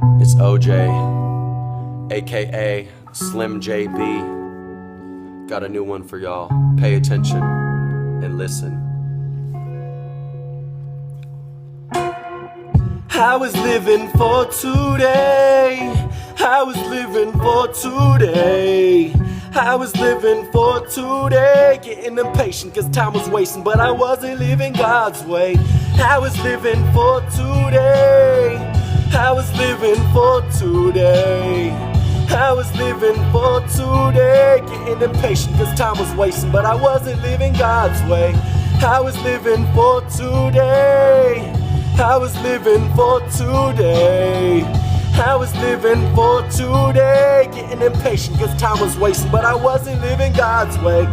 It's OJ, aka Slim JB. Got a new one for y'all. Pay attention and listen. I was living for today. I was living for today. I was living for today. Getting impatient cause time was wasting, but I wasn't living God's way. I was living for today. I was living for today. I was living for today. Getting impatient cause time was wasting, but I wasn't living God's way. I was living for today. I was living for today. I was living for today. Getting impatient cause time was wasting, but I wasn't living God's way.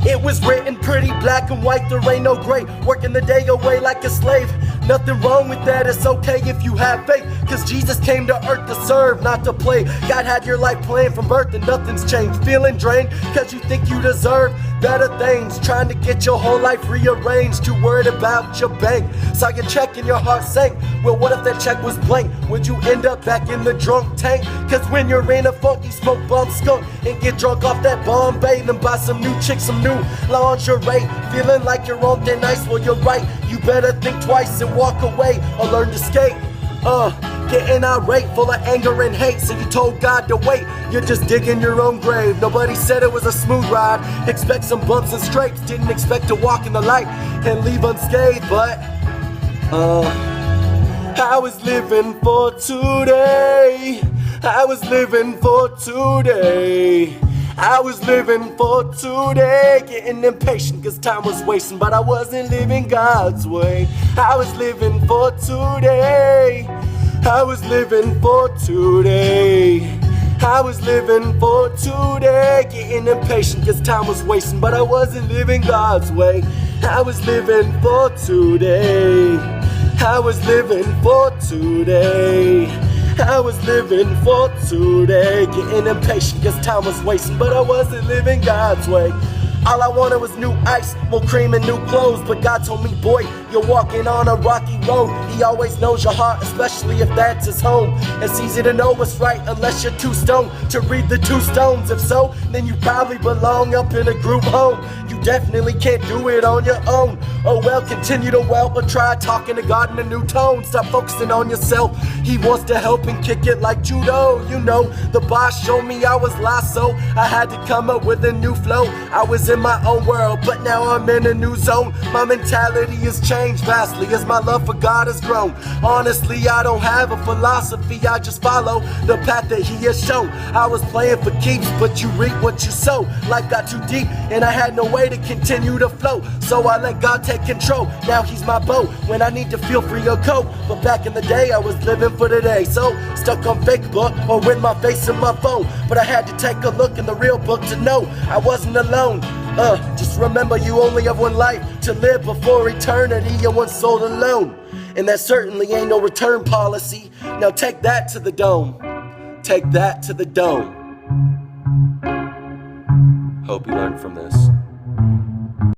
It was written pretty black and white, there ain't no gray. Working the day away like a slave. Nothing wrong with that, it's okay if you have faith. Cause Jesus came to earth to serve, not to play. God had your life planned from birth and nothing's changed. Feeling drained cause you think you deserve better things. Trying to get your whole life rearranged. Too worried about your bank. Saw your check and your heart sank. Well, what if that check was blank? Would you end up back in the drunk tank? Cause when you're in a funk, you smoke bomb skunk and get drunk off that Bombay. Then buy some new chicks, some new lingerie. Feeling like you're on thin ice, well you're right. You better think twice and walk away or learn to skate. Getting irate, full of anger and hate. So you told God to wait, you're just digging your own grave. Nobody said it was a smooth ride. Expect some bumps and scrapes. Didn't expect to walk in the light and leave unscathed. But I was living for today. I was living for today. I was living for today. Getting impatient cause time was wasting, but I wasn't living God's way. I was living for today. I was living for today. I was living for today. Getting impatient cause time was wasting, but I wasn't living God's way. I was living for today. I was living for today. I was living for today. Getting impatient cause time was wasting, but I wasn't living God's way. All I wanted was new ice, more cream and new clothes. But God told me, boy, you're walking on a rocky road. He always knows your heart, especially if that's his home. It's easy to know what's right unless you're too stoned to read the two stones. If so, then you probably belong up in a group home. You definitely can't do it on your own. Oh well, continue to well, but try talking to God in a new tone. Stop focusing on yourself. He wants to help and kick it like judo. You know, the boss showed me I was lost, so I had to come up with a new flow. I was in my own world, but now I'm in a new zone. My mentality has changed vastly as my love for God has grown. Honestly, I don't have a philosophy, I just follow the path that He has shown. I was playing for keeps, but you reap what you sow. Life got too deep, and I had no way to continue to flow, so I let God take control. Now He's my boat when I need to feel free or cope. But back in the day, I was living for today, so stuck on Facebook or with my face in my phone. But I had to take a look in the real book to know I wasn't alone. Just remember you only have one life to live before eternity. You're one soul alone, and that certainly ain't no return policy. Now take that to the dome. Take that to the dome. Hope you learned from this.